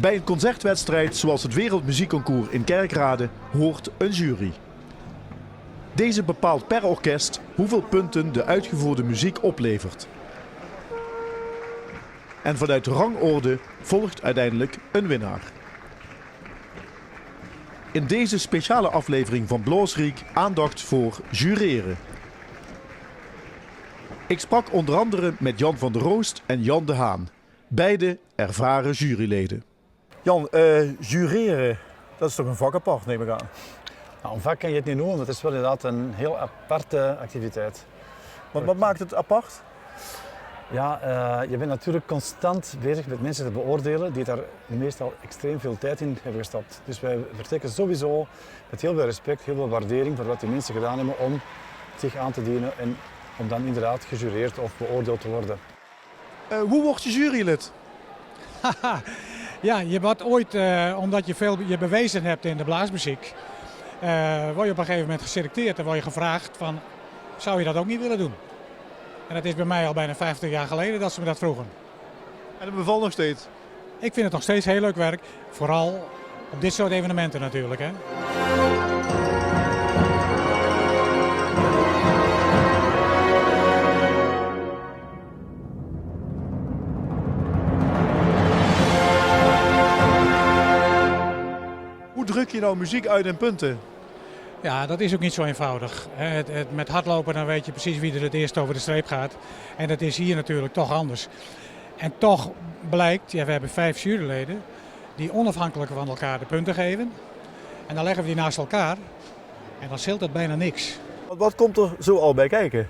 Bij een concertwedstrijd zoals het Wereldmuziekconcours in Kerkrade hoort een jury. Deze bepaalt per orkest hoeveel punten de uitgevoerde muziek oplevert. En vanuit de rangorde volgt uiteindelijk een winnaar. In deze speciale aflevering van Bloosriek aandacht voor jureren. Ik sprak onder andere met Jan van der Roost en Jan de Haan, beide ervaren juryleden. Jan, jureren, dat is toch een vak apart, neem ik aan? Nou, een vak kan je het niet noemen, want het is wel inderdaad een heel aparte activiteit. Wat maakt het apart? Ja, je bent natuurlijk constant bezig met mensen te beoordelen die daar meestal extreem veel tijd in hebben gestopt. Dus wij vertrekken sowieso met heel veel respect, heel veel waardering voor wat die mensen gedaan hebben om zich aan te dienen en om dan inderdaad gejureerd of beoordeeld te worden. Hoe word je jurylid? Ja, je wordt ooit, omdat je veel je bewezen hebt in de blaasmuziek, word je op een gegeven moment geselecteerd en word je gevraagd van, zou je dat ook niet willen doen? En dat is bij mij al bijna 50 jaar geleden dat ze me dat vroegen. En het bevalt nog steeds? Ik vind het nog steeds heel leuk werk, vooral op dit soort evenementen natuurlijk. Hè. Hoe druk je nou muziek uit in punten? Ja, dat is ook niet zo eenvoudig. Met hardlopen dan weet je precies wie er het eerst over de streep gaat. En dat is hier natuurlijk toch anders. En toch blijkt, ja, we hebben 5 juryleden die onafhankelijk van elkaar de punten geven. En dan leggen we die naast elkaar en dan scheelt het bijna niks. Wat komt er zo al bij kijken?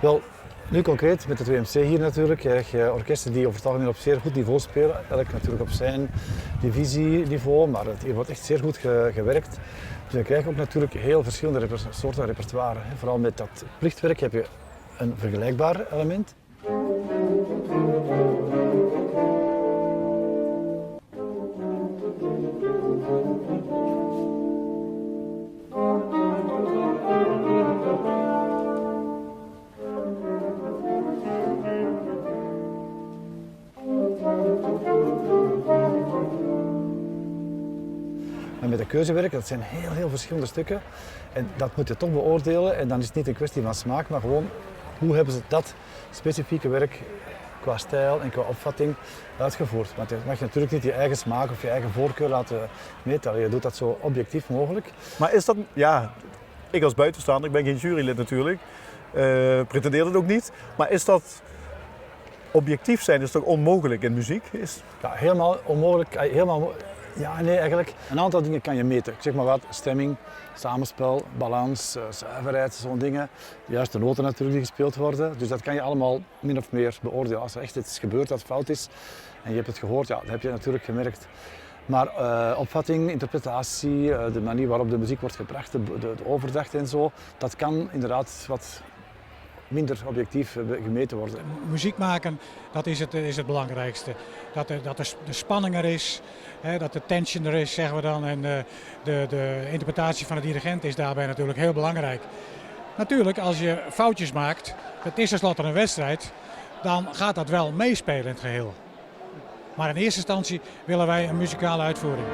Wel, nu concreet met het WMC hier natuurlijk krijg je orkesten die over het algemeen op zeer goed niveau spelen. Elk natuurlijk op zijn divisieniveau, maar hier wordt echt zeer goed gewerkt. Dus je krijgt ook natuurlijk heel verschillende soorten repertoire. Vooral met dat plichtwerk heb je een vergelijkbaar element. En met de keuzewerk, dat zijn heel verschillende stukken. En dat moet je toch beoordelen. En dan is het niet een kwestie van smaak, maar gewoon hoe hebben ze dat specifieke werk qua stijl en qua opvatting uitgevoerd. Want je mag natuurlijk niet je eigen smaak of je eigen voorkeur laten meetellen. Je doet dat zo objectief mogelijk. Maar is dat, ja, ik als buitenstaander, ik ben geen jurylid natuurlijk, pretendeer dat ook niet. Maar is dat objectief zijn, is toch onmogelijk in muziek? Ja, helemaal onmogelijk. Ja, nee, eigenlijk. Een aantal dingen kan je meten. Ik zeg maar wat, stemming, samenspel, balans, zuiverheid, zo'n dingen. De juiste noten natuurlijk die gespeeld worden. Dus dat kan je allemaal min of meer beoordelen. Als er echt iets gebeurt dat fout is en je hebt het gehoord, ja, dat heb je natuurlijk gemerkt. Maar opvatting, interpretatie, de manier waarop de muziek wordt gebracht, de overdracht en zo, dat kan inderdaad wat minder objectief gemeten worden. Muziek maken, dat is het belangrijkste. Dat de spanning er is, dat de tension er is, zeggen we dan. En de interpretatie van de dirigent is daarbij natuurlijk heel belangrijk. Natuurlijk, als je foutjes maakt, het is tenslotte een wedstrijd, dan gaat dat wel meespelen in het geheel. Maar in eerste instantie willen wij een muzikale uitvoering.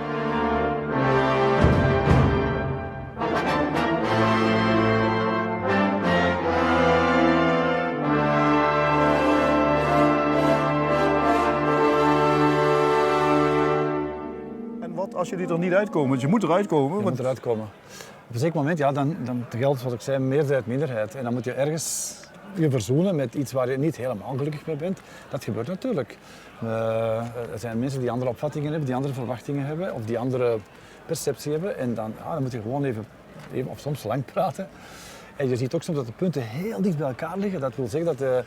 Als jullie er niet uitkomen, want je moet eruit komen. Je moet eruit komen. Op een zeker moment, ja, dan geldt wat ik zei, meerderheid, minderheid. En dan moet je ergens je verzoenen met iets waar je niet helemaal gelukkig mee bent. Dat gebeurt natuurlijk. Er zijn mensen die andere opvattingen hebben, die andere verwachtingen hebben of die andere perceptie hebben. En dan moet je gewoon even of soms lang praten. En je ziet ook soms dat de punten heel dicht bij elkaar liggen. Dat wil zeggen dat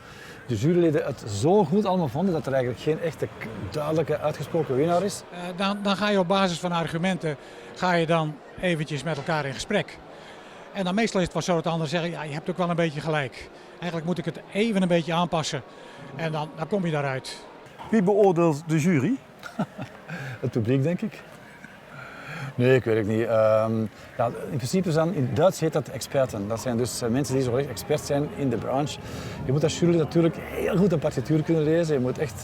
de juryleden het zo goed allemaal vonden dat er eigenlijk geen echte duidelijke uitgesproken winnaar is. Dan ga je op basis van argumenten dan eventjes met elkaar in gesprek. En dan meestal is het wel zo dat de anderen zeggen, ja, je hebt ook wel een beetje gelijk. Eigenlijk moet ik het even een beetje aanpassen en dan kom je daaruit. Wie beoordeelt de jury? Het publiek, denk ik. Nee, ik weet het niet. Ja, in principe zijn, in Duits heet dat experten. Dat zijn dus mensen die zo echt expert zijn in de branche. Je moet als jury natuurlijk heel goed een partituur kunnen lezen. Je moet echt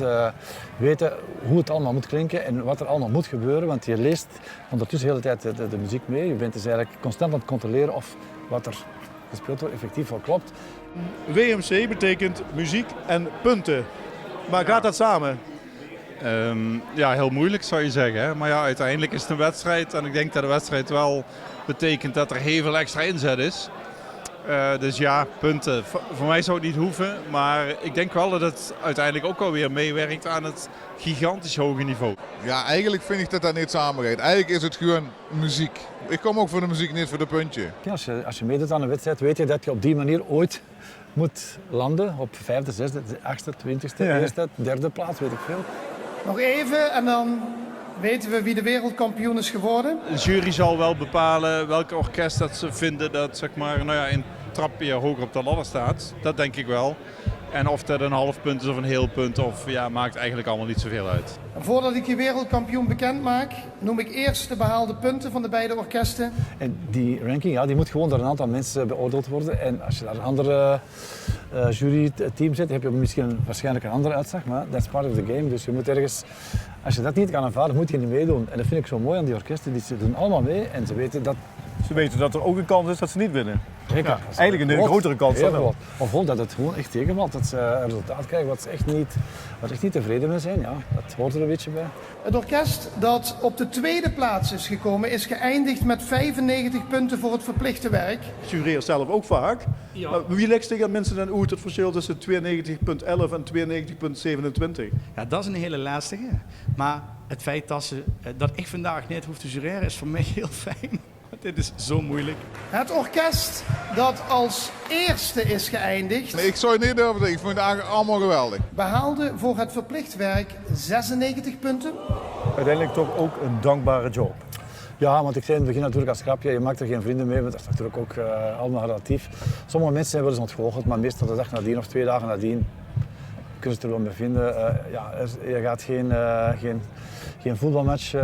weten hoe het allemaal moet klinken en wat er allemaal moet gebeuren. Want je leest ondertussen de hele tijd de muziek mee. Je bent dus eigenlijk constant aan het controleren of wat er gespeeld wordt effectief wel klopt. WMC betekent muziek en punten. Maar gaat dat samen? Ja, heel moeilijk zou je zeggen. Hè? Maar ja, uiteindelijk is het een wedstrijd. En ik denk dat de wedstrijd wel betekent dat er heel veel extra inzet is. Dus ja, punten. Voor mij zou het niet hoeven. Maar ik denk wel dat het uiteindelijk ook alweer meewerkt aan het gigantisch hoge niveau. Ja, eigenlijk vind ik dat dat niet samengaat. Eigenlijk is het gewoon muziek. Ik kom ook voor de muziek, niet voor de puntje. Ja, als je meedoet aan een wedstrijd, weet je dat je op die manier ooit moet landen. Op 5e, 6e, 8e, 20e, eerste, derde plaats, weet ik veel. Nog even en dan weten we wie de wereldkampioen is geworden. De jury zal wel bepalen welk orkest dat ze vinden dat zeg maar, nou ja, een trapje hoger op de ladder staat. Dat denk ik wel. En of dat een half punt is of een heel punt, of, ja, maakt eigenlijk allemaal niet zoveel uit. En voordat ik je wereldkampioen bekend maak, noem ik eerst de behaalde punten van de beide orkesten. En die ranking, ja, die moet gewoon door een aantal mensen beoordeeld worden. En als je daar een andere juryteam zet, heb je misschien waarschijnlijk een andere uitslag. Maar dat is part of the game. Dus je moet ergens, als je dat niet kan aanvaarden, moet je niet meedoen. En dat vind ik zo mooi aan die orkesten. Die doen allemaal mee en ze weten dat... Ze weten dat er ook een kans is dat ze niet winnen. Zeker. Ja, eigenlijk een grotere kans dan wel. Of gewoon dat het gewoon echt tegenvalt. Dat ze een resultaat krijgen wat ze echt niet tevreden mee zijn. Ja, dat hoort er een beetje bij. Het orkest dat op de tweede plaats is gekomen is geëindigd met 95 punten voor het verplichte werk. Ik jureer zelf ook vaak. Ja. Maar wie legt tegen mensen dan uit het verschil tussen 92,11 en 92,27? Ja, dat is een hele lastige. Maar het feit dat ik vandaag niet hoef te jureren is voor mij heel fijn. Want dit is zo moeilijk. Het orkest dat als eerste is geëindigd, Nee, ik zou het niet durven zeggen. Ik vind het eigenlijk allemaal geweldig. behaalde voor het verplicht werk 96 punten. Uiteindelijk toch ook een dankbare job. Ja, want ik zei in het begin natuurlijk als grapje, je maakt er geen vrienden mee, want dat is natuurlijk ook allemaal relatief. Sommige mensen zijn wel eens ontgoocheld, maar meestal de dag nadien of 2 dagen nadien kunnen ze het er wel mee vinden. Ja, je gaat geen voetbalmatch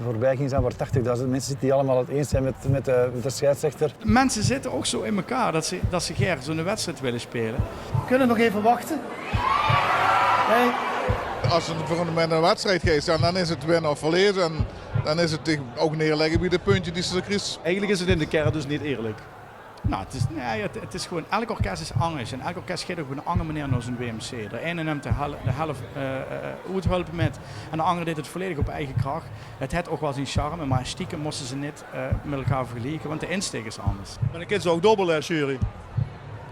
voorbij gaan zijn waar 80.000 mensen zitten die allemaal het eens zijn met de scheidsrechter. Mensen zitten ook zo in elkaar dat ze graag zo'n wedstrijd willen spelen. We kunnen nog even wachten. Nee. Als het voor een wedstrijd gaat, dan is het winnen of verliezen. En dan is het ook neerleggen bij de puntje die ze krijgt. Eigenlijk is het in de kern dus niet eerlijk. Nou, het is gewoon, elk orkest is anders. En elk orkest gaat ook op een andere manier naar zo'n WMC. De ene neemt de helft hulp met en de andere deed het volledig op eigen kracht. Het had ook wel zijn charme, maar stiekem moesten ze niet met elkaar vergelijken, want de insteek is anders. Maar dan kunnen ze ook dobbelen, jury.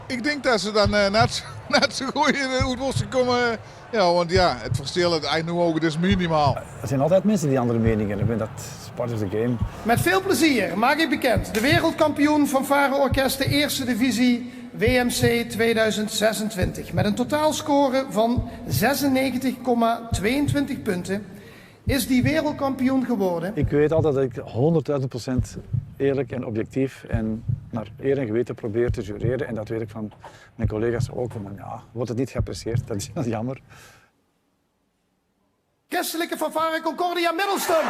Ik denk dat ze dan net zo goed in de uitworsting komen. Ja, want ja, het verschil het eigenlijk nu ook, het is minimaal. Er zijn altijd mensen die andere meningen hebben, dat is part of the game. Met veel plezier maak ik bekend de wereldkampioen fanfareorkest Eerste Divisie WMC 2026. Met een totaalscore van 96,22 punten is die wereldkampioen geworden. Ik weet altijd dat ik 100.000% eerlijk en objectief en naar eer en geweten probeer te jureren. En dat weet ik van mijn collega's ook. Van, ja, wordt het niet geapprecieerd, dat is jammer. Christelijke fanfare Concordia Middelstum.